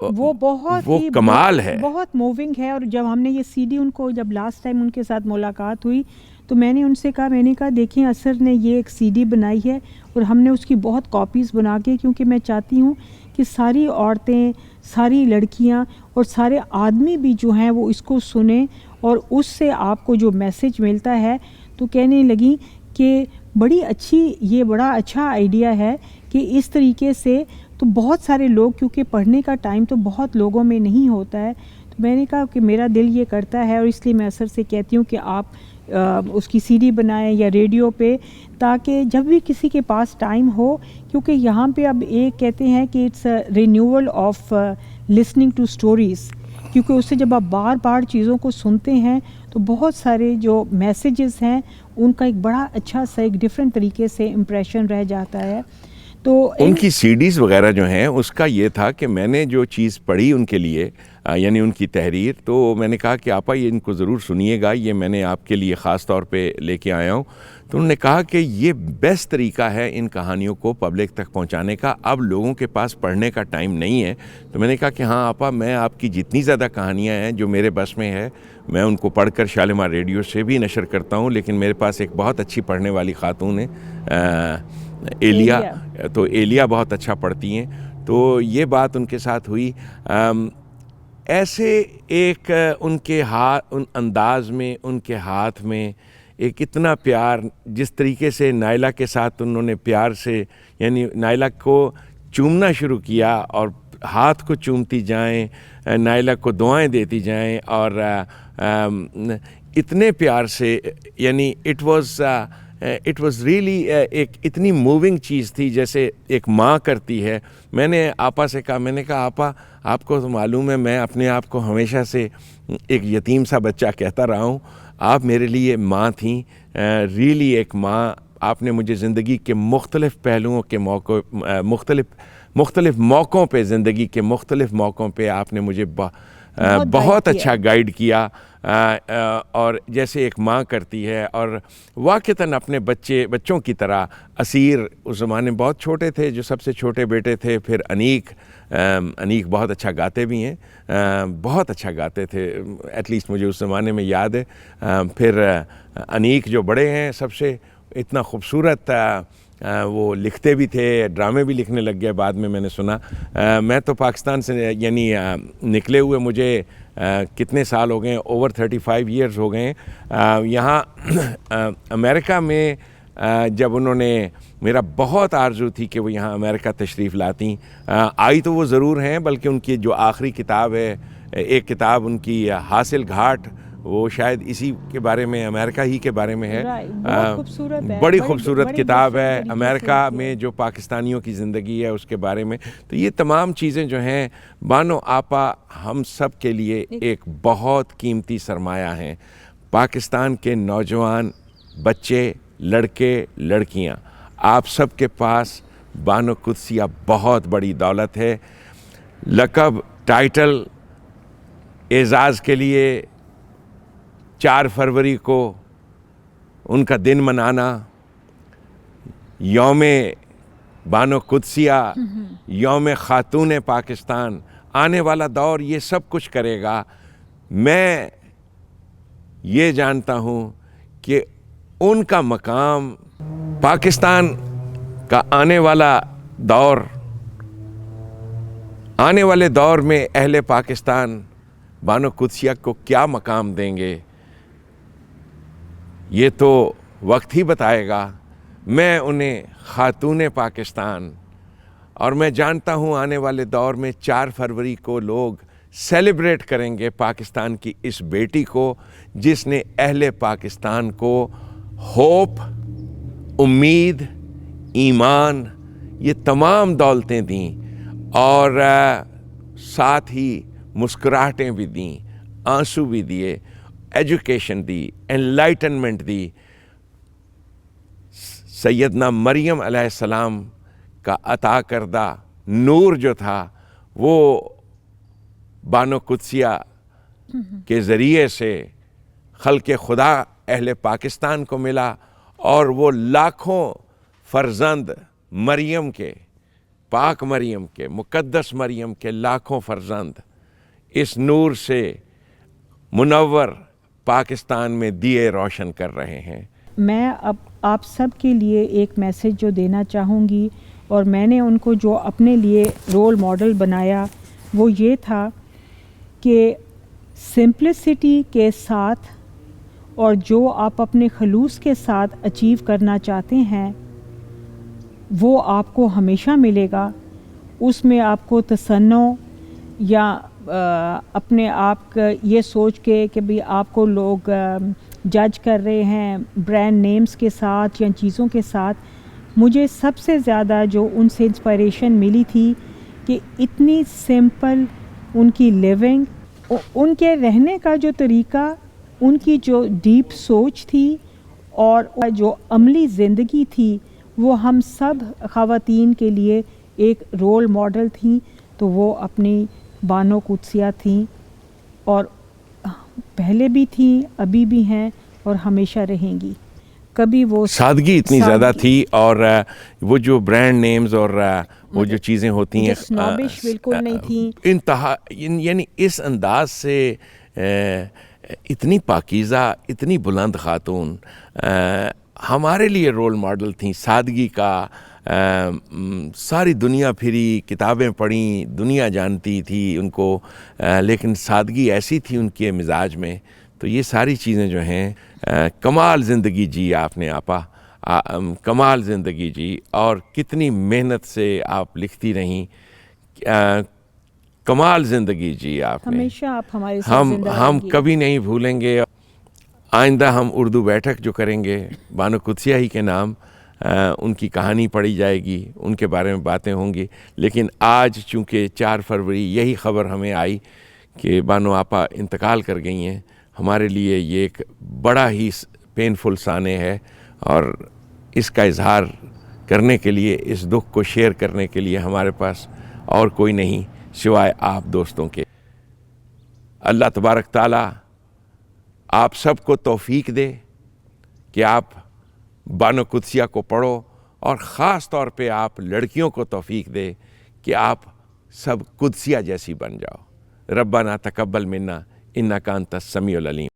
وہ بہت وہ کمال ہے، بہت موونگ ہے. اور جب ہم نے یہ سی ڈی ان کو جب لاسٹ ٹائم ان کے ساتھ ملاقات ہوئی تو میں نے ان سے کہا دیکھیں اثر نے یہ ایک سی ڈی بنائی ہے اور ہم نے اس کی بہت کاپیز بنا کے، کیونکہ میں چاہتی ہوں کہ ساری عورتیں، ساری لڑکیاں اور سارے آدمی بھی جو ہیں وہ اس کو سنیں اور اس سے آپ کو جو میسج ملتا ہے. تو کہنے لگی کہ یہ بڑا اچھا آئیڈیا ہے کہ اس طریقے سے تو بہت سارے لوگ، کیونکہ پڑھنے کا ٹائم تو بہت لوگوں میں نہیں ہوتا ہے، تو میں نے کہا کہ میرا دل یہ کرتا ہے اور اس لیے میں اثر سے کہتی ہوں کہ آپ اس کی سی ڈی بنائیں یا ریڈیو پہ، تاکہ جب بھی کسی کے پاس ٹائم ہو، کیونکہ یہاں پہ اب ایک کہتے ہیں کہ it's renewal of listening to stories, کیونکہ اس سے جب آپ بار بار چیزوں کو سنتے ہیں تو بہت سارے جو میسیجز ہیں ان کا ایک بڑا اچھا سا ایک ڈفرینٹ طریقے سے امپریشن رہ جاتا ہے. تو ان کی سی ڈیز وغیرہ جو ہیں اس کا یہ تھا کہ میں نے جو چیز پڑھی ان کے لیے یعنی ان کی تحریر، تو میں نے کہا کہ آپا یہ ان کو ضرور سنیے گا، یہ میں نے آپ کے لیے خاص طور پہ لے کے آیا ہوں. تو انہوں نے کہا کہ یہ بیسٹ طریقہ ہے ان کہانیوں کو پبلک تک پہنچانے کا، اب لوگوں کے پاس پڑھنے کا ٹائم نہیں ہے. تو میں نے کہا کہ ہاں آپا، میں آپ کی جتنی زیادہ کہانیاں ہیں جو میرے بس میں ہے میں ان کو پڑھ کر شالیمار ریڈیو سے بھی نشر کرتا ہوں، لیکن میرے پاس ایک بہت اچھی پڑھنے والی خاتون ہے ایلیا، تو ایلیا بہت اچھا پڑھتی ہیں. تو یہ بات ان کے ساتھ ہوئی. ایسے ایک ان کے ان انداز میں، ان کے ہاتھ میں ایک اتنا پیار، جس طریقے سے نائلہ کے ساتھ انہوں نے پیار سے، یعنی نائلہ کو چومنا شروع کیا اور ہاتھ کو چومتی جائیں، نائلہ کو دعائیں دیتی جائیں، اور اتنے پیار سے، یعنی اٹ واز ریئلی ایک اتنی موونگ چیز تھی جیسے ایک ماں کرتی ہے. میں نے آپا سے کہا، میں نے کہا آپا آپ کو تو معلوم ہے میں اپنے آپ کو ہمیشہ سے ایک یتیم سا بچہ کہتا رہا ہوں، آپ میرے لیے ماں تھیں، ریئلی ایک ماں. آپ نے مجھے زندگی کے مختلف پہلوؤں کے مختلف موقعوں پہ، زندگی کے مختلف موقعوں پہ آپ نے مجھے بہت اچھا گائیڈ کیا، اور جیسے ایک ماں کرتی ہے. اور واقعتاً اپنے بچوں کی طرح اسیر اس زمانے میں بہت چھوٹے تھے، جو سب سے چھوٹے بیٹے تھے. پھر انیک بہت اچھا گاتے بھی ہیں، بہت اچھا گاتے تھے، ایٹ لیسٹ مجھے اس زمانے میں یاد ہے. پھر انیک جو بڑے ہیں سب سے، اتنا خوبصورت وہ لکھتے بھی تھے، ڈرامے بھی لکھنے لگ گئے بعد میں نے سنا. میں تو پاکستان سے یعنی نکلے ہوئے مجھے کتنے سال ہو گئے، اوور 35 ایئرز ہو گئے. یہاں امریکہ میں جب انہوں نے، میرا بہت آرزو تھی کہ وہ یہاں امریکہ تشریف لاتی. آئی تو وہ ضرور ہیں، بلکہ ان کی جو آخری کتاب ہے، ایک کتاب ان کی حاصل گھاٹ، وہ شاید اسی کے بارے میں، امریکہ ہی کے بارے میں ہے. بڑی خوبصورت کتاب ہے، امریکہ میں جو پاکستانیوں کی زندگی ہے اس کے بارے میں. تو یہ تمام چیزیں جو ہیں، بانو آپا ہم سب کے لیے ایک بہت قیمتی سرمایہ ہیں. پاکستان کے نوجوان بچے، لڑکے لڑکیاں، آپ سب کے پاس بانو قدسیہ بہت بڑی دولت ہے. لقب، ٹائٹل، اعزاز کے لیے 4 فروری کو ان کا دن منانا، یوم بانو قدسیہ، یوم خاتون پاکستان، آنے والا دور یہ سب کچھ کرے گا. میں یہ جانتا ہوں کہ ان کا مقام، پاکستان کا آنے والے دور میں اہل پاکستان بانو قدسیہ کو کیا مقام دیں گے، یہ تو وقت ہی بتائے گا. میں انہیں خاتون پاکستان، اور میں جانتا ہوں آنے والے دور میں 4 فروری کو لوگ سیلیبریٹ کریں گے پاکستان کی اس بیٹی کو، جس نے اہل پاکستان کو ہوپ، امید، ایمان، یہ تمام دولتیں دیں، اور ساتھ ہی مسکراہٹیں بھی دیں، آنسو بھی دیے، ایجوکیشن دی، انلائٹنمنٹ دی. سیدنا مریم علیہ السلام کا عطا کردہ نور جو تھا، وہ بانو قدسیہ کے ذریعے سے خلق خدا اہل پاکستان کو ملا، اور وہ لاکھوں فرزند مریم کے، پاک مریم کے، مقدس مریم کے لاکھوں فرزند اس نور سے منور پاکستان میں دیے روشن کر رہے ہیں. میں اب آپ سب کے لیے ایک میسیج جو دینا چاہوں گی، اور میں نے ان کو جو اپنے لیے رول ماڈل بنایا وہ یہ تھا کہ سمپلسٹی کے ساتھ، اور جو آپ اپنے خلوص کے ساتھ اچیو کرنا چاہتے ہیں وہ آپ کو ہمیشہ ملے گا. اس میں آپ کو تصنع یا اپنے آپ کا یہ سوچ کے کہ بھی آپ کو لوگ جج کر رہے ہیں برانڈ نیمز کے ساتھ یا چیزوں کے ساتھ، مجھے سب سے زیادہ جو ان سے انسپائریشن ملی تھی کہ اتنی سمپل ان کی لیونگ، ان کے رہنے کا جو طریقہ، ان کی جو ڈیپ سوچ تھی اور جو عملی زندگی تھی، وہ ہم سب خواتین کے لیے ایک رول ماڈل تھیں. تو وہ اپنی بانو قدسیہ تھیں، اور پہلے بھی تھیں، ابھی بھی ہیں، اور ہمیشہ رہیں گی. کبھی وہ سادگی اتنی زیادہ تھی، اور وہ جو برانڈ نیمز اور وہ جو چیزیں ہوتی ہیں اسنوبش بالکل نہیں تھیں، انتہا، یعنی اس انداز سے اتنی پاکیزہ، اتنی بلند خاتون ہمارے لیے رول ماڈل تھیں. سادگی کا، ساری دنیا پھری، کتابیں پڑھیں، دنیا جانتی تھی ان کو، لیکن سادگی ایسی تھی ان کے مزاج میں. تو یہ ساری چیزیں جو ہیں، کمال زندگی جی آپ نے آپا، کمال زندگی جی، اور کتنی محنت سے آپ لکھتی رہیں. کمال زندگی جی آپ نے. ہمیشہ آپ ہمارے ساتھ زندہ ہم رہیں گے. کبھی نہیں بھولیں گے. آئندہ ہم اردو بیٹھک جو کریں گے بانو قدسیہ ہی کے نام، ان کی کہانی پڑھی جائے گی، ان کے بارے میں باتیں ہوں گی. لیکن آج چونکہ 4 فروری یہی خبر ہمیں آئی کہ بانو آپا انتقال کر گئی ہیں، ہمارے لیے یہ ایک بڑا ہی پینفل سانے ہے، اور اس کا اظہار کرنے کے لیے، اس دکھ کو شیئر کرنے کے لیے ہمارے پاس اور کوئی نہیں سوائے آپ دوستوں کے. اللہ تبارک تعالیٰ آپ سب کو توفیق دے کہ آپ بانو قدسیہ کو پڑھو، اور خاص طور پہ آپ لڑکیوں کو توفیق دے کہ آپ سب قدسیہ جیسی بن جاؤ. ربنا تقبل منا انک انت السمیع العلیم.